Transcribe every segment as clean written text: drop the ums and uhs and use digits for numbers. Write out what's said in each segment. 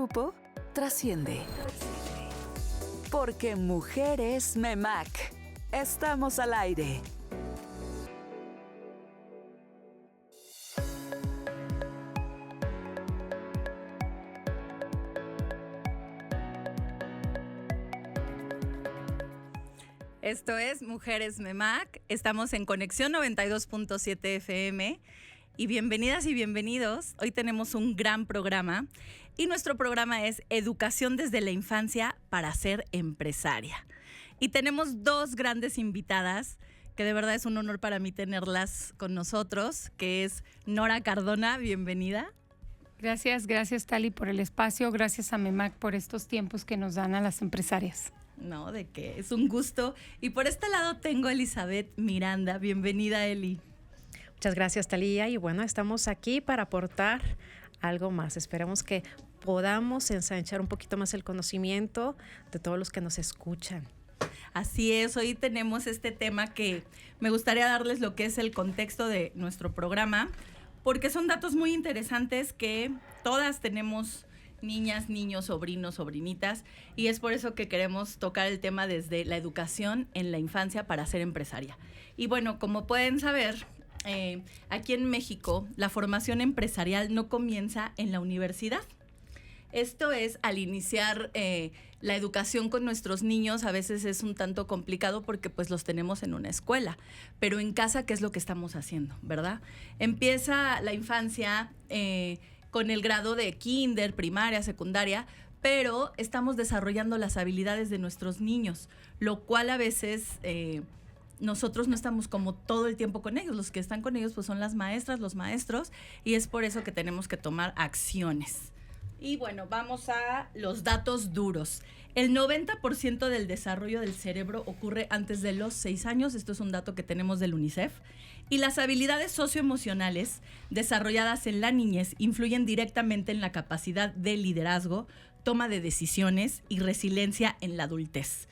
grupo trasciende. Porque Mujeres MEMAC. Estamos al aire. Esto es Mujeres MEMAC. Estamos en Conexión 92.7 FM. Y bienvenidas y bienvenidos. Hoy tenemos un gran programa y nuestro programa es Educación desde la infancia para ser empresaria. Y tenemos dos grandes invitadas que de verdad es un honor para mí tenerlas con nosotros, que es Nora Cardona, bienvenida. Gracias Tali por el espacio, gracias a MEMAC por estos tiempos que nos dan a las empresarias. No, de qué, es un gusto. Y por este lado tengo a Elizabeth Miranda, bienvenida Eli. Muchas gracias, Talía. Y bueno, estamos aquí para aportar algo más. Esperamos que podamos ensanchar un poquito más el conocimiento de todos los que nos escuchan. Así es, hoy tenemos este tema que me gustaría darles lo que es el contexto de nuestro programa, porque son datos muy interesantes que todas tenemos niñas, niños, sobrinos, sobrinitas, y es por eso que queremos tocar el tema desde la educación en la infancia para ser empresaria. Y bueno, como pueden saber, aquí en México la formación empresarial no comienza en la universidad. Esto es, al iniciar la educación con nuestros niños, a veces es un tanto complicado porque pues los tenemos en una escuela, pero en casa, ¿qué es lo que estamos haciendo, verdad? Empieza la infancia con el grado de kinder, primaria, secundaria, pero estamos desarrollando las habilidades de nuestros niños, lo cual a veces nosotros no estamos como todo el tiempo con ellos. Los que están con ellos pues son las maestras, los maestros, y es por eso que tenemos que tomar acciones. Y bueno, vamos a los datos duros. El 90% del desarrollo del cerebro ocurre antes de los 6 años. Esto es un dato que tenemos del UNICEF. Y las habilidades socioemocionales desarrolladas en la niñez influyen directamente en la capacidad de liderazgo, toma de decisiones y resiliencia en la adultez.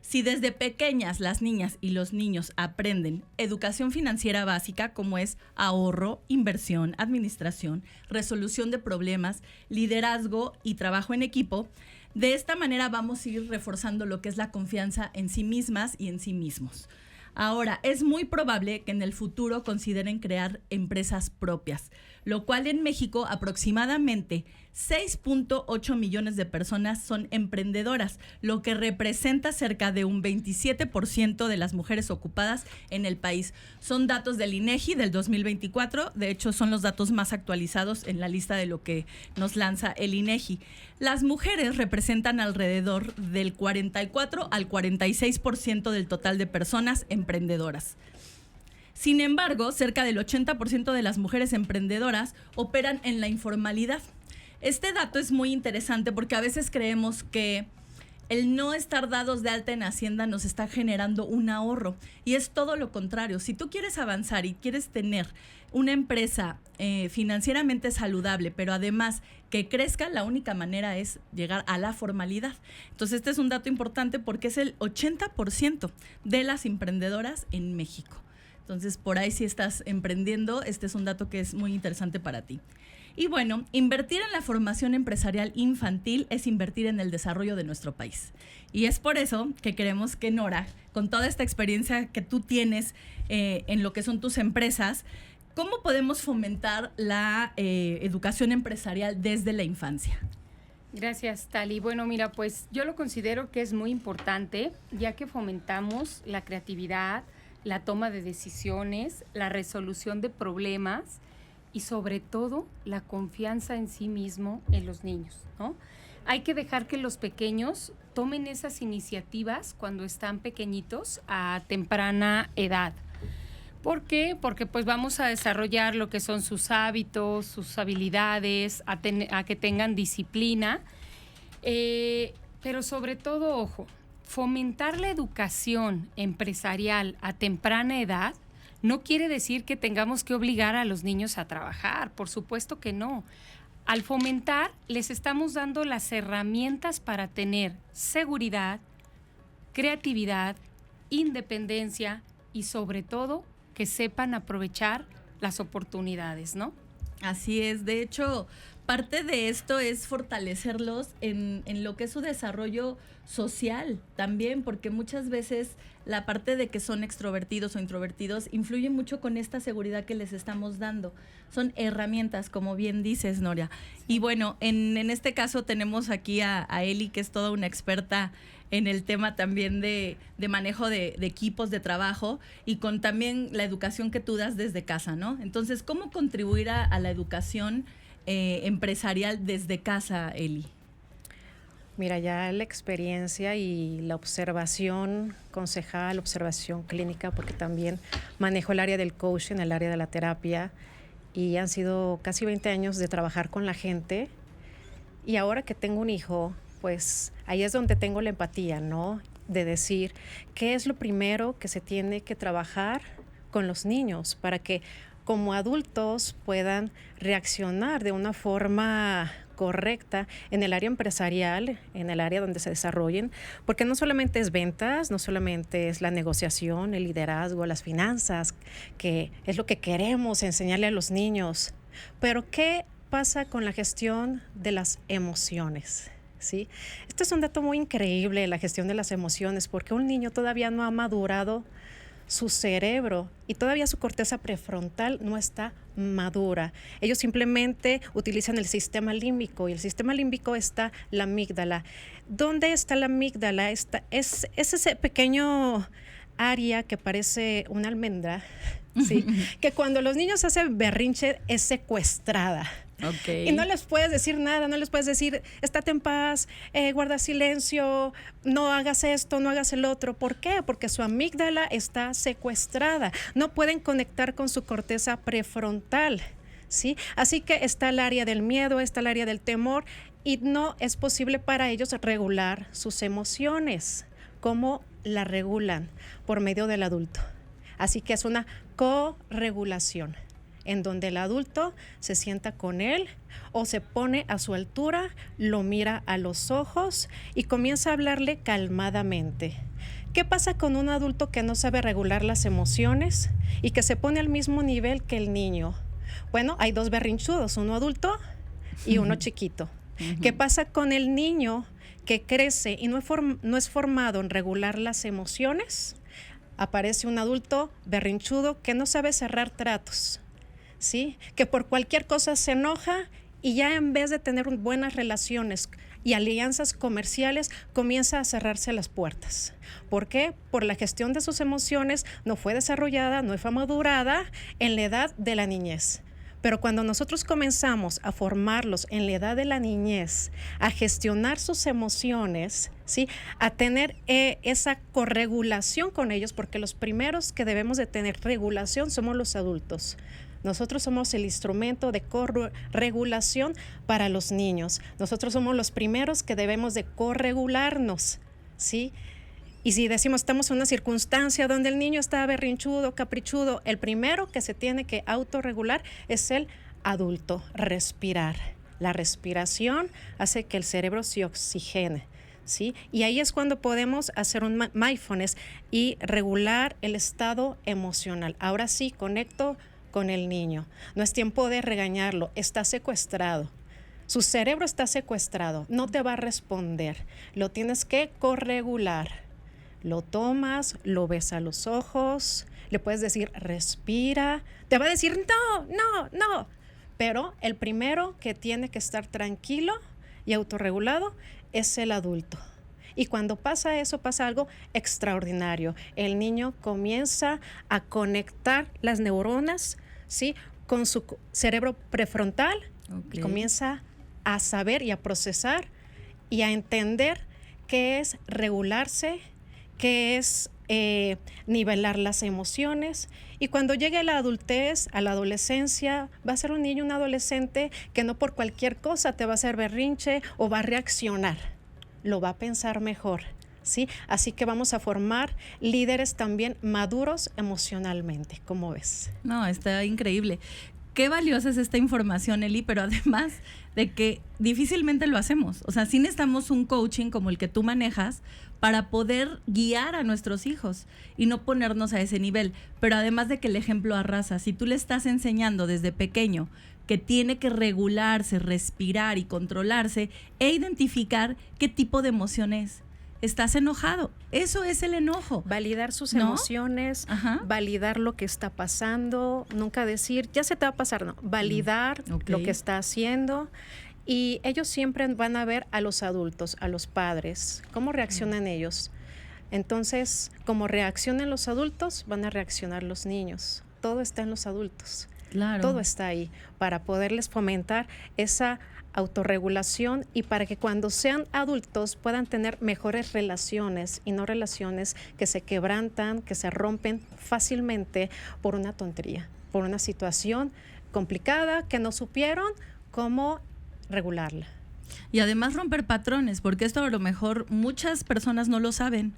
Si desde pequeñas las niñas y los niños aprenden educación financiera básica como es ahorro, inversión, administración, resolución de problemas, liderazgo y trabajo en equipo, de esta manera vamos a ir reforzando lo que es la confianza en sí mismas y en sí mismos. Ahora, es muy probable que en el futuro consideren crear empresas propias, lo cual en México aproximadamente 6.8 millones de personas son emprendedoras, lo que representa cerca de un 27% de las mujeres ocupadas en el país. Son datos del INEGI del 2024, de hecho son los datos más actualizados en la lista de lo que nos lanza el INEGI. Las mujeres representan alrededor del 44 al 46% del total de personas emprendedoras. Sin embargo, cerca del 80% de las mujeres emprendedoras operan en la informalidad. Este dato es muy interesante porque a veces creemos que el no estar dados de alta en Hacienda nos está generando un ahorro, y es todo lo contrario. Si tú quieres avanzar y quieres tener una empresa financieramente saludable, pero además que crezca, la única manera es llegar a la formalidad. Entonces este es un dato importante porque es el 80% de las emprendedoras en México. Entonces, por ahí si estás emprendiendo, este es un dato que es muy interesante para ti. Y bueno, invertir en la formación empresarial infantil es invertir en el desarrollo de nuestro país. Y es por eso que queremos que Nora, con toda esta experiencia que tú tienes en lo que son tus empresas, ¿cómo podemos fomentar la educación empresarial desde la infancia? Gracias, Tali. Bueno, mira, pues yo lo considero que es muy importante, ya que fomentamos la creatividad, la toma de decisiones, la resolución de problemas y sobre todo la confianza en sí mismo en los niños, ¿no? Hay que dejar que los pequeños tomen esas iniciativas cuando están pequeñitos a temprana edad. ¿Por qué? Porque pues vamos a desarrollar lo que son sus hábitos, sus habilidades, a que tengan disciplina, pero sobre todo, ojo, fomentar la educación empresarial a temprana edad no quiere decir que tengamos que obligar a los niños a trabajar, por supuesto que no. Al fomentar, les estamos dando las herramientas para tener seguridad, creatividad, independencia y sobre todo que sepan aprovechar las oportunidades, ¿no? Así es. De hecho, parte de esto es fortalecerlos en lo que es su desarrollo social también, porque muchas veces la parte de que son extrovertidos o introvertidos influye mucho con esta seguridad que les estamos dando. Son herramientas, como bien dices, Noria. Y bueno, en este caso tenemos aquí a Eli, que es toda una experta en el tema también de manejo de equipos de trabajo y con también la educación que tú das desde casa, ¿no? Entonces, ¿cómo contribuir a la educación empresarial desde casa, Eli? Mira, ya la experiencia y la observación concejal, observación clínica, porque también manejo el área del coaching, el área de la terapia, y han sido casi 20 años de trabajar con la gente. Y ahora que tengo un hijo, pues ahí es donde tengo la empatía, ¿no? De decir, ¿qué es lo primero que se tiene que trabajar con los niños para que como adultos puedan reaccionar de una forma correcta en el área empresarial, en el área donde se desarrollen? Porque no solamente es ventas, no solamente es la negociación, el liderazgo, las finanzas, que es lo que queremos enseñarle a los niños. Pero ¿qué pasa con la gestión de las emociones? ¿Sí? Este es un dato muy increíble, la gestión de las emociones, porque un niño todavía no ha madurado su cerebro y todavía su corteza prefrontal no está madura. Ellos simplemente utilizan el sistema límbico, y el sistema límbico está la amígdala. ¿Dónde está la amígdala? Es ese pequeño área que parece una almendra, ¿sí? Que cuando los niños hacen berrinche es secuestrada. Okay. Y no les puedes decir nada, no les puedes decir, estate en paz, guarda silencio, no hagas esto, no hagas el otro. ¿Por qué? Porque su amígdala está secuestrada. No pueden conectar con su corteza prefrontal, ¿sí? Así que está el área del miedo, está el área del temor, y no es posible para ellos regular sus emociones. ¿Cómo la regulan? Por medio del adulto. Así que es una corregulación, en donde el adulto se sienta con él o se pone a su altura, lo mira a los ojos y comienza a hablarle calmadamente. ¿Qué pasa con un adulto que no sabe regular las emociones y que se pone al mismo nivel que el niño? Bueno, hay dos berrinchudos, uno adulto y uno chiquito. ¿Qué pasa con el niño que crece y no es formado en regular las emociones? Aparece un adulto berrinchudo que no sabe cerrar tratos, ¿sí? Que por cualquier cosa se enoja y ya en vez de tener buenas relaciones y alianzas comerciales, comienza a cerrarse las puertas. ¿Por qué? Por la gestión de sus emociones no fue desarrollada, no fue madurada en la edad de la niñez. Pero cuando nosotros comenzamos a formarlos en la edad de la niñez, a gestionar sus emociones, ¿sí? A tener esa corregulación con ellos, porque los primeros que debemos de tener regulación somos los adultos. Nosotros somos el instrumento de corregulación para los niños. Nosotros somos los primeros que debemos de corregularnos, ¿sí? Y si decimos estamos en una circunstancia donde el niño está berrinchudo, caprichudo, el primero que se tiene que autorregular es el adulto, respirar. La respiración hace que el cerebro se oxigene, ¿sí? Y ahí es cuando podemos hacer un mindfulness y regular el estado emocional. Ahora sí, conecto con el niño. No es tiempo de regañarlo, está secuestrado. Su cerebro está secuestrado, no te va a responder. Lo tienes que corregular. Lo tomas, lo ves a los ojos, le puedes decir, respira. Te va a decir, no. Pero el primero que tiene que estar tranquilo y autorregulado es el adulto. Y cuando pasa eso, pasa algo extraordinario. El niño comienza a conectar las neuronas, ¿sí? Con su cerebro prefrontal. Okay. Y comienza a saber y a procesar y a entender qué es regularse, qué es nivelar las emociones. Y cuando llegue a la adultez, a la adolescencia, va a ser un niño, un adolescente que no por cualquier cosa te va a hacer berrinche o va a reaccionar, lo va a pensar mejor, ¿sí? Así que vamos a formar líderes también maduros emocionalmente. ¿Cómo ves? No, está increíble. Qué valiosa es esta información, Eli, pero además de que difícilmente lo hacemos. O sea, sí necesitamos un coaching como el que tú manejas para poder guiar a nuestros hijos y no ponernos a ese nivel. Pero además de que el ejemplo arrasa, si tú le estás enseñando desde pequeño que tiene que regularse, respirar y controlarse e identificar qué tipo de emoción es. Estás enojado. Eso es el enojo. Validar sus ¿No? emociones, Ajá. validar lo que está pasando, nunca decir, ya se te va a pasar, no. Validar Ok. lo que está haciendo. Y ellos siempre van a ver a los adultos, a los padres, cómo reaccionan ellos. Entonces, como reaccionan los adultos, van a reaccionar los niños. Todo está en los adultos. Claro. Todo está ahí para poderles fomentar esa autorregulación y para que cuando sean adultos puedan tener mejores relaciones y no relaciones que se quebrantan, que se rompen fácilmente por una tontería, por una situación complicada que no supieron cómo regularla. Y además romper patrones, porque esto a lo mejor muchas personas no lo saben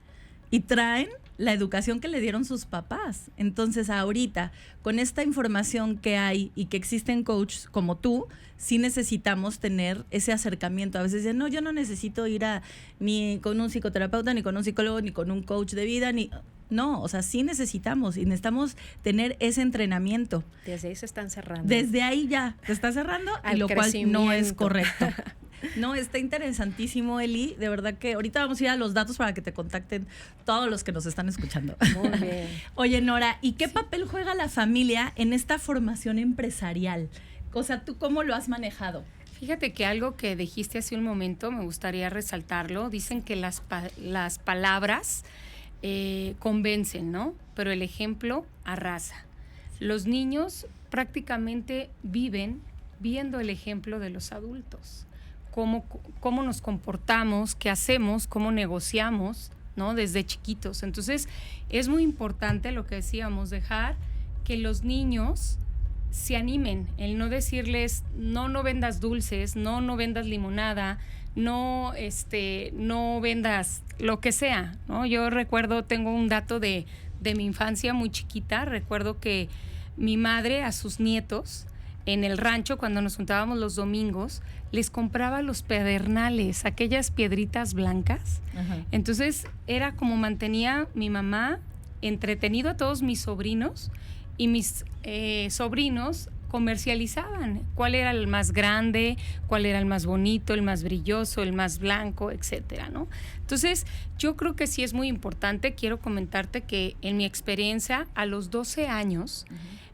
y traen la educación que le dieron sus papás. Entonces ahorita, con esta información que hay y que existen coaches como tú, sí necesitamos tener ese acercamiento. A veces dicen, no, yo no necesito ir ni con un psicoterapeuta, ni con un psicólogo, ni con un coach de vida, ni... No, o sea, sí necesitamos tener ese entrenamiento. Desde ahí se están cerrando. Desde ahí ya te está cerrando, y Al lo cual no es crecimiento. correcto. No, está interesantísimo, Eli. De verdad que ahorita vamos a ir a los datos para que te contacten todos los que nos están escuchando. Muy bien. Oye, Nora, ¿y qué papel juega la familia en esta formación empresarial? O sea, ¿tú cómo lo has manejado? Fíjate que algo que dijiste hace un momento, me gustaría resaltarlo. Dicen que las palabras convencen, ¿no? Pero el ejemplo arrasa. Los niños prácticamente viven viendo el ejemplo de los adultos. Cómo nos comportamos, qué hacemos, cómo negociamos, ¿no? Desde chiquitos. Entonces, es muy importante lo que decíamos, dejar que los niños se animen, el no decirles, no vendas dulces, no vendas limonada, no vendas lo que sea, ¿no? Yo recuerdo, tengo un dato de mi infancia muy chiquita, recuerdo que mi madre a sus nietos en el rancho, cuando nos juntábamos los domingos, les compraba los pedernales, aquellas piedritas blancas. Ajá. Entonces era como mantenía mi mamá entretenido a todos mis sobrinos, y mis sobrinos comercializaban cuál era el más grande, cuál era el más bonito, el más brilloso, el más blanco, etcétera, ¿no? Entonces, yo creo que sí es muy importante. Quiero comentarte que en mi experiencia, a los 12 años,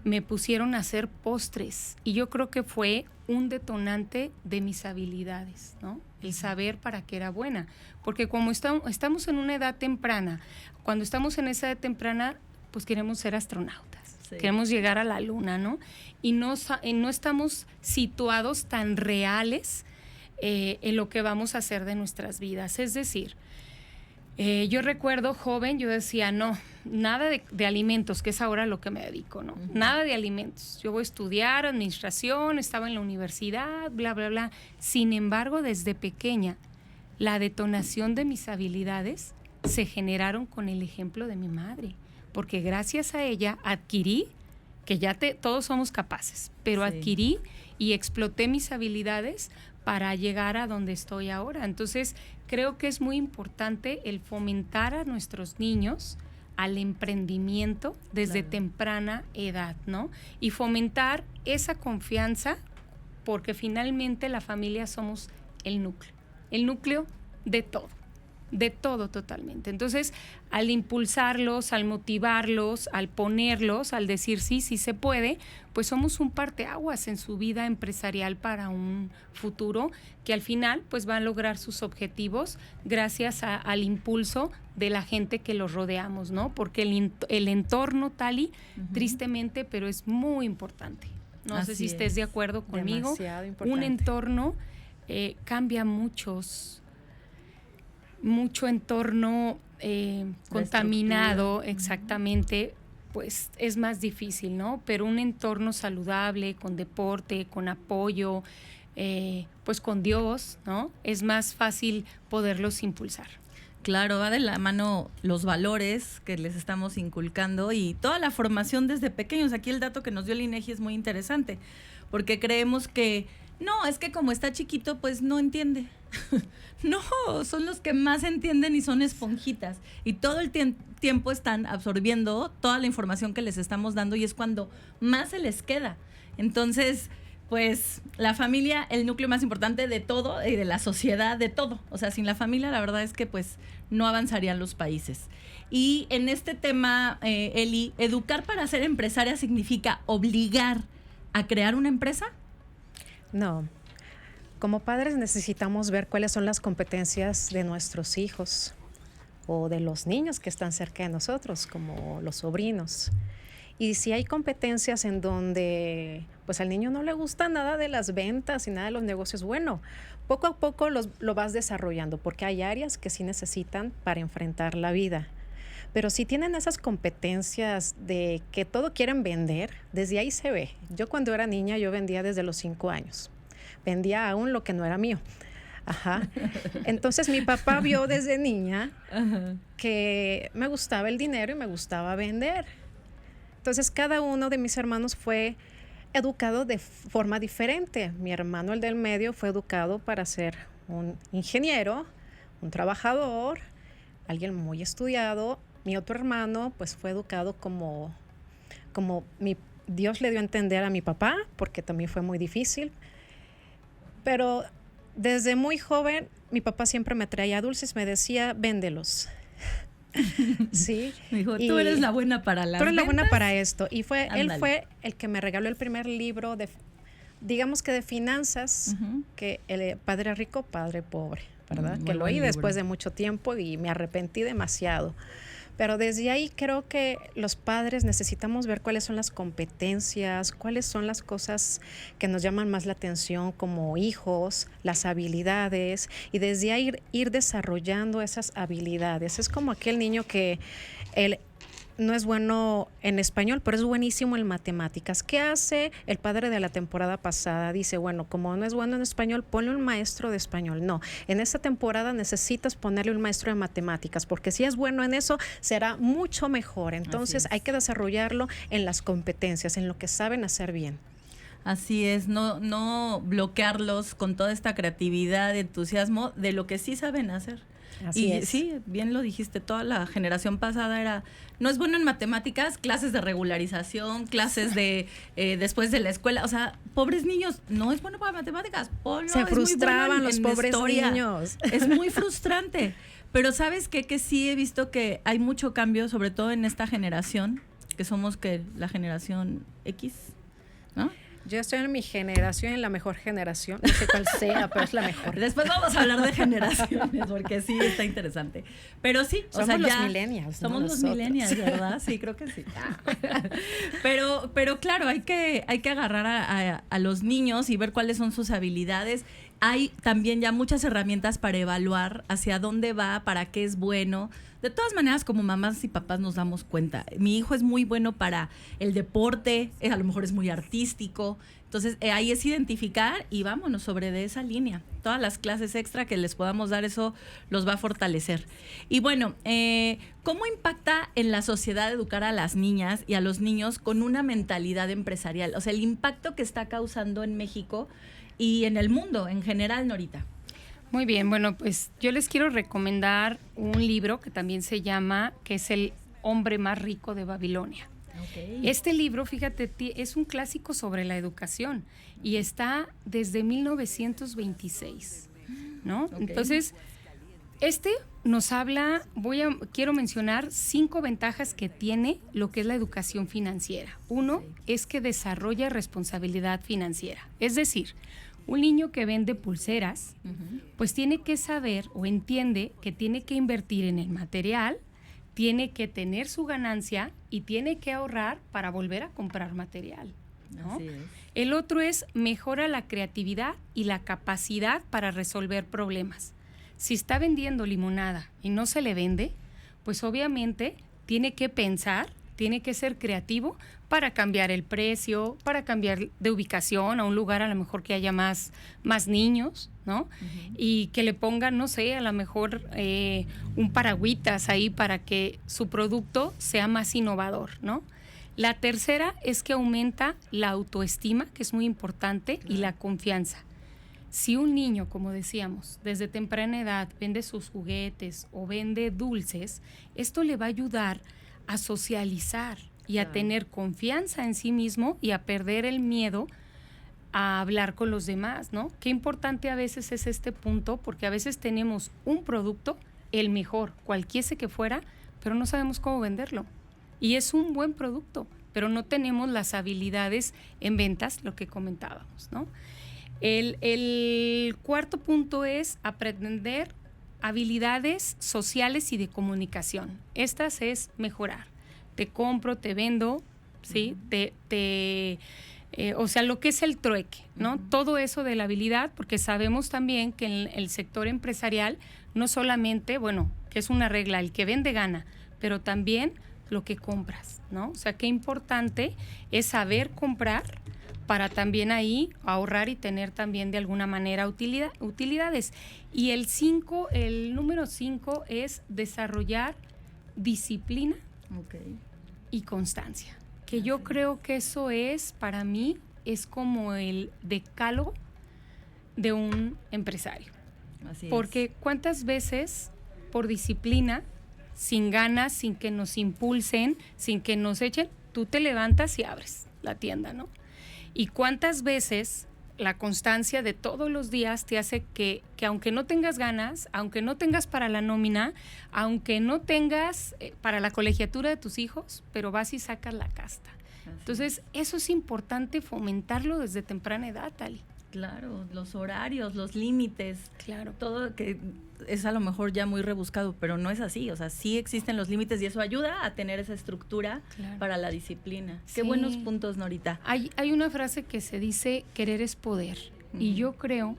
me pusieron a hacer postres, y yo creo que fue un detonante de mis habilidades, ¿no? El saber para qué era buena, porque como estamos en una edad temprana, cuando estamos en esa edad temprana, pues queremos ser astronautas. Sí. Queremos llegar a la luna, ¿no? Y no estamos situados tan reales en lo que vamos a hacer de nuestras vidas. Es decir, yo recuerdo joven, yo decía, no, nada de alimentos, que es ahora lo que me dedico, ¿no? Uh-huh. Nada de alimentos. Yo voy a estudiar administración, estaba en la universidad, bla, bla, bla. Sin embargo, desde pequeña, la detonación de mis habilidades se generaron con el ejemplo de mi madre. Porque gracias a ella adquirí, que ya todos somos capaces, pero sí, adquirí y exploté mis habilidades para llegar a donde estoy ahora. Entonces, creo que es muy importante el fomentar a nuestros niños al emprendimiento desde temprana edad, ¿no? Y fomentar esa confianza, porque finalmente la familia somos el núcleo de todo totalmente. Entonces, al impulsarlos, al motivarlos, al ponerlos, al decir sí se puede, pues somos un parteaguas en su vida empresarial para un futuro que al final pues va a lograr sus objetivos gracias al impulso de la gente que los rodeamos, ¿no? Porque el entorno, Tali, tristemente, pero es muy importante. No sé si estés de acuerdo conmigo. Demasiado importante. Un entorno cambia mucho entorno contaminado, exactamente, pues es más difícil, ¿no? Pero un entorno saludable, con deporte, con apoyo, pues con Dios, ¿no? Es más fácil poderlos impulsar. Claro, va de la mano los valores que les estamos inculcando y toda la formación desde pequeños. Aquí el dato que nos dio el INEGI es muy interesante, porque creemos que no, es que como está chiquito, pues no entiende. No, son los que más entienden y son esponjitas. Y todo el tiempo están absorbiendo toda la información que les estamos dando y es cuando más se les queda. Entonces, pues la familia, el núcleo más importante de todo y de la sociedad, de todo. O sea, sin la familia la verdad es que pues no avanzarían los países. Y en este tema, Eli, ¿educar para ser empresaria significa obligar a crear una empresa? No. Como padres necesitamos ver cuáles son las competencias de nuestros hijos o de los niños que están cerca de nosotros, como los sobrinos. Y si hay competencias en donde pues al niño no le gusta nada de las ventas y nada de los negocios, bueno, poco a poco lo vas desarrollando, porque hay áreas que sí necesitan para enfrentar la vida. Pero si tienen esas competencias de que todo quieren vender, desde ahí se ve. Yo cuando era niña, yo vendía desde los 5 años. Vendía aún lo que no era mío. Ajá. Entonces mi papá vio desde niña que me gustaba el dinero y me gustaba vender. Entonces cada uno de mis hermanos fue educado de forma diferente. Mi hermano, el del medio, fue educado para ser un ingeniero, un trabajador, alguien muy estudiado. Mi otro hermano pues fue educado como Dios le dio a entender a mi papá, porque también fue muy difícil. Pero desde muy joven, mi papá siempre me traía dulces, me decía, véndelos. Sí. Me dijo, tú eres la buena para las ventas. Tú eres la buena para esto. Y él Ándale. fue el que me regaló el primer libro digamos que de finanzas, que el Padre Rico, Padre Pobre, ¿verdad? Muy Que lo buen oí libro. después de mucho tiempo y me arrepentí demasiado. Pero desde ahí creo que los padres necesitamos ver cuáles son las competencias, cuáles son las cosas que nos llaman más la atención como hijos, las habilidades, y desde ahí ir desarrollando esas habilidades. Es como aquel niño que él no es bueno en español, pero es buenísimo en matemáticas. ¿Qué hace el padre de la temporada pasada? Dice, bueno, como no es bueno en español, ponle un maestro de español. No, en esta temporada necesitas ponerle un maestro de matemáticas, porque si es bueno en eso, será mucho mejor. Entonces hay que desarrollarlo en las competencias, en lo que saben hacer bien. Así es, no bloquearlos con toda esta creatividad, entusiasmo de lo que sí saben hacer. Así es. Sí, bien lo dijiste, toda la generación pasada no es bueno en matemáticas, clases de regularización, clases de después de la escuela, o sea, pobres niños, no es bueno para matemáticas, ponlo, Se frustraban es muy bueno los en pobres historia. niños. Es muy frustrante, pero ¿sabes qué? Que sí he visto que hay mucho cambio, sobre todo en esta generación, que somos la generación X, ¿no? Yo estoy en mi generación, en la mejor generación. No sé cuál sea, pero es la mejor. Después vamos a hablar de generaciones, porque sí, está interesante. Pero sí, somos los millennials. Somos ¿no? los Nosotros. millennials, ¿verdad? Sí, creo que sí. Pero claro, hay que agarrar a los niños y ver cuáles son sus habilidades. Hay también ya muchas herramientas para evaluar hacia dónde va, para qué es bueno. De todas maneras, como mamás y papás nos damos cuenta. Mi hijo es muy bueno para el deporte, a lo mejor es muy artístico. Entonces, ahí es identificar y vámonos sobre de esa línea. Todas las clases extra que les podamos dar, eso los va a fortalecer. Y bueno, ¿cómo impacta en la sociedad educar a las niñas y a los niños con una mentalidad empresarial? O sea, el impacto que está causando en México y en el mundo en general, Norita. Muy bien, bueno, pues yo les quiero recomendar un libro que también se llama, que es El hombre más rico de Babilonia. Okay. Este libro, fíjate, es un clásico sobre la educación y está desde 1926, ¿no? Okay. Entonces, nos habla, quiero mencionar 5 ventajas que tiene lo que es la educación financiera. Uno es que desarrolla responsabilidad financiera, es decir, un niño que vende pulseras, pues tiene que saber o entiende que tiene que invertir en el material, tiene que tener su ganancia y tiene que ahorrar para volver a comprar material, ¿no? Así es. El otro es mejora la creatividad y la capacidad para resolver problemas. Si está vendiendo limonada y no se le vende, pues obviamente tiene que pensar, tiene que ser creativo para cambiar el precio, para cambiar de ubicación a un lugar a lo mejor que haya más niños, ¿no? Y que le pongan, no sé, a lo mejor un paragüitas ahí para que su producto sea más innovador, ¿no? La tercera es que aumenta la autoestima, que es muy importante, y la confianza. Si un niño, como decíamos, desde temprana edad vende sus juguetes o vende dulces, esto le va a ayudar a socializar y a tener confianza en sí mismo y a perder el miedo a hablar con los demás, ¿no? Qué importante a veces es este punto, porque a veces tenemos un producto, el mejor, cualquiera que fuera, pero no sabemos cómo venderlo. Y es un buen producto, pero no tenemos las habilidades en ventas, lo que comentábamos, ¿no? El cuarto punto es aprender habilidades sociales y de comunicación. Estas es mejorar. Te compro, te vendo, ¿sí? O sea, lo que es el trueque, ¿no? Todo eso de la habilidad, porque sabemos también que en el sector empresarial no solamente, bueno, que es una regla, el que vende gana, pero también lo que compras, ¿no? O sea, qué importante es saber comprar para también ahí ahorrar y tener también de alguna manera utilidades. Y el número 5 es desarrollar disciplina y constancia. Que yo creo que eso es, para mí, es como el decálogo de un empresario. Así Porque cuántas veces por disciplina, sin ganas, sin que nos impulsen, sin que nos echen, tú te levantas y abres la tienda, ¿no? Y cuántas veces la constancia de todos los días te hace que aunque no tengas ganas, aunque no tengas para la nómina, aunque no tengas para la colegiatura de tus hijos, pero vas y sacas la casta. Entonces, eso es importante fomentarlo desde temprana edad, Tali. Claro, los horarios, los límites, Claro. todo que es a lo mejor ya muy rebuscado, pero no es así, o sea, sí existen los límites y eso ayuda a tener esa estructura para la disciplina. Sí. Qué buenos puntos, Norita. Hay una frase que se dice, querer es poder, y yo creo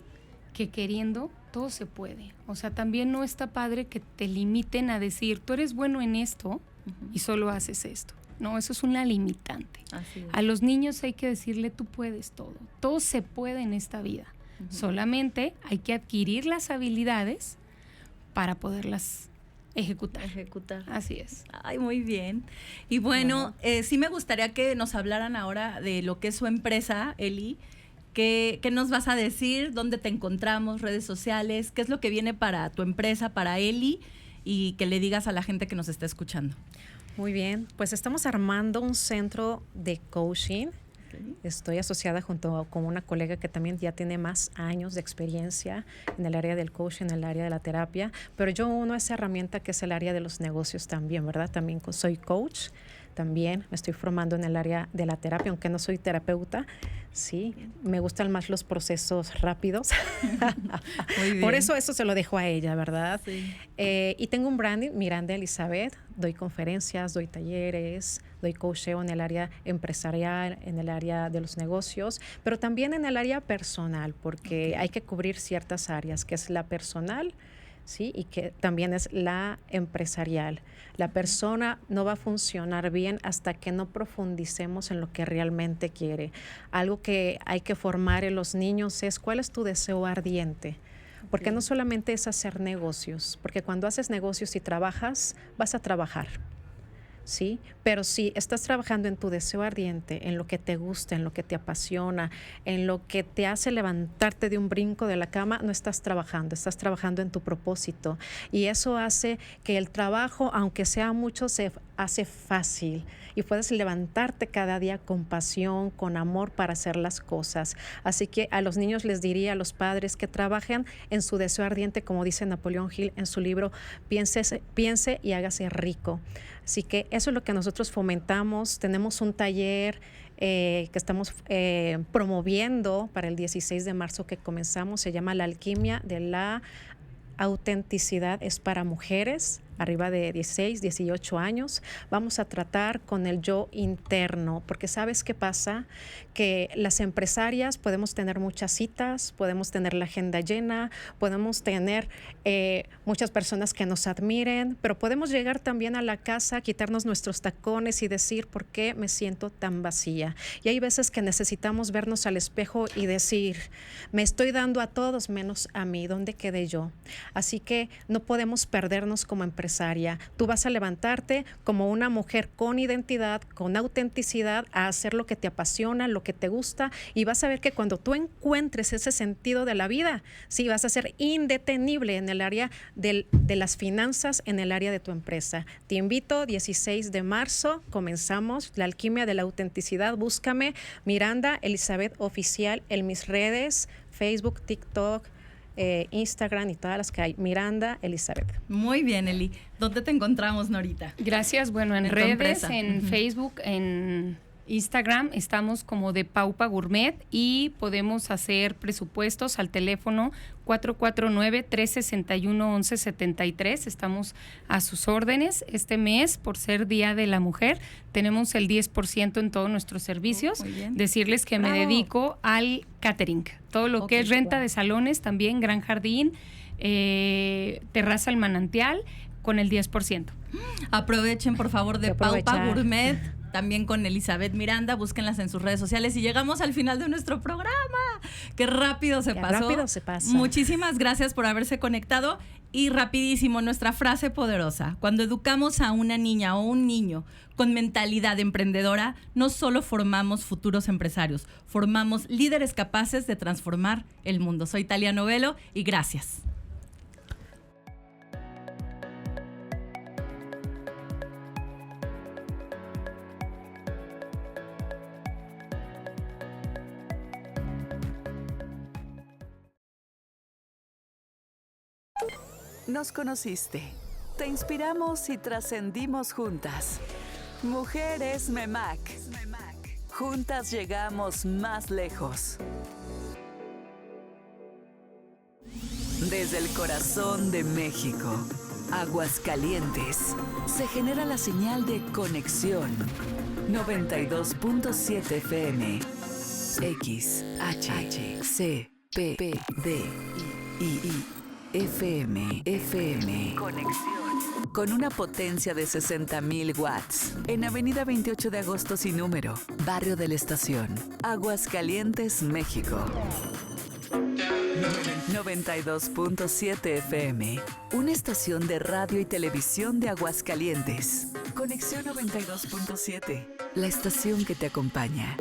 que queriendo todo se puede. O sea, también no está padre que te limiten a decir, tú eres bueno en esto y solo haces esto. No, eso es una limitante. Así es. A los niños hay que decirle, tú puedes todo se puede en esta vida. Solamente hay que adquirir las habilidades para poderlas ejecutar. Así es. Ay, muy bien. Y bueno, sí me gustaría que nos hablaran ahora de lo que es su empresa, Eli. ¿Qué nos vas a decir? ¿Dónde te encontramos? ¿Redes sociales? ¿Qué es lo que viene para tu empresa, para Eli? Y que le digas a la gente que nos está escuchando. Muy bien, pues estamos armando un centro de coaching. Estoy asociada junto con una colega que también ya tiene más años de experiencia en el área del coaching, en el área de la terapia, pero yo uno esa herramienta que es el área de los negocios también, ¿verdad? También soy coach, también me estoy formando en el área de la terapia, aunque no soy terapeuta, sí, me gustan más los procesos rápidos. Muy bien. Por eso se lo dejo a ella, ¿verdad? Sí. Y tengo un branding, Miranda Elizabeth, doy conferencias, doy talleres, doy coacheo en el área empresarial, en el área de los negocios, pero también en el área personal, porque hay que cubrir ciertas áreas, que es la personal, ¿sí? Y que también es la empresarial. La persona no va a funcionar bien hasta que no profundicemos en lo que realmente quiere. Algo que hay que formar en los niños es ¿cuál es tu deseo ardiente? Porque no solamente es hacer negocios, porque cuando haces negocios y trabajas, vas a trabajar. ¿Sí? Pero si estás trabajando en tu deseo ardiente, en lo que te gusta, en lo que te apasiona, en lo que te hace levantarte de un brinco de la cama, no estás trabajando en tu propósito. Y eso hace que el trabajo, aunque sea mucho, se hace fácil y puedes levantarte cada día con pasión, con amor para hacer las cosas. Así que a los niños les diría, a los padres, que trabajen en su deseo ardiente, como dice Napoleón Hill en su libro, piense y hágase rico. Así que eso es lo que nosotros fomentamos. Tenemos un taller que estamos promoviendo para el 16 de marzo que comenzamos. Se llama La Alquimia de la Autenticidad. Es para mujeres arriba de 16, 18 años. Vamos a tratar con el yo interno, porque ¿sabes qué pasa? Que las empresarias podemos tener muchas citas, podemos tener la agenda llena, podemos tener muchas personas que nos admiren, pero podemos llegar también a la casa, quitarnos nuestros tacones y decir, ¿por qué me siento tan vacía? Y hay veces que necesitamos vernos al espejo y decir, me estoy dando a todos menos a mí, ¿dónde quedé yo? Así que no podemos perdernos como empresarios empresaria. Tú vas a levantarte como una mujer con identidad, con autenticidad, a hacer lo que te apasiona, lo que te gusta, y vas a ver que cuando tú encuentres ese sentido de la vida, sí, vas a ser indetenible en el área de las finanzas, en el área de tu empresa. Te invito, 16 de marzo, comenzamos La Alquimia de la Autenticidad. Búscame Miranda Elizabeth Oficial en mis redes, Facebook, TikTok, Instagram y todas las que hay. Miranda Elizabeth. Muy bien, Eli. ¿Dónde te encontramos, Norita? Gracias. Bueno, en En tu redes, empresa. en Facebook, en Instagram, estamos como de Paupa Gourmet y podemos hacer presupuestos al teléfono 449-361-1173. Estamos a sus órdenes. Este mes, por ser Día de la Mujer, tenemos el 10% en todos nuestros servicios. Muy bien. Decirles que me Bravo. dedico al catering. Todo lo que Ok, es renta wow. de salones, también Gran Jardín, Terraza al Manantial, con el 10%. Aprovechen, por favor, de Hay que Paupa aprovechar. Gourmet, también con Elizabeth Miranda, búsquenlas en sus redes sociales y llegamos al final de nuestro programa. ¡Qué rápido se Qué pasó! rápido se pasa. Muchísimas gracias por haberse conectado y rapidísimo, nuestra frase poderosa. Cuando educamos a una niña o un niño con mentalidad emprendedora, no solo formamos futuros empresarios, formamos líderes capaces de transformar el mundo. Soy Talia Novelo y gracias. Nos conociste, te inspiramos y trascendimos juntas. Mujeres MEMAC. Juntas llegamos más lejos. Desde el corazón de México, Aguascalientes, se genera la señal de conexión. 92.7 FM. XHCPPDI. FM. Conexión. Con una potencia de 60,000 watts. En Avenida 28 de Agosto sin número. Barrio de la Estación. Aguascalientes, México. 92.7 FM. Una estación de radio y televisión de Aguascalientes. Conexión 92.7. La estación que te acompaña.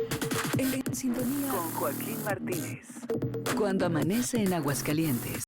En sintonía con Joaquín Martínez. Cuando amanece en Aguascalientes.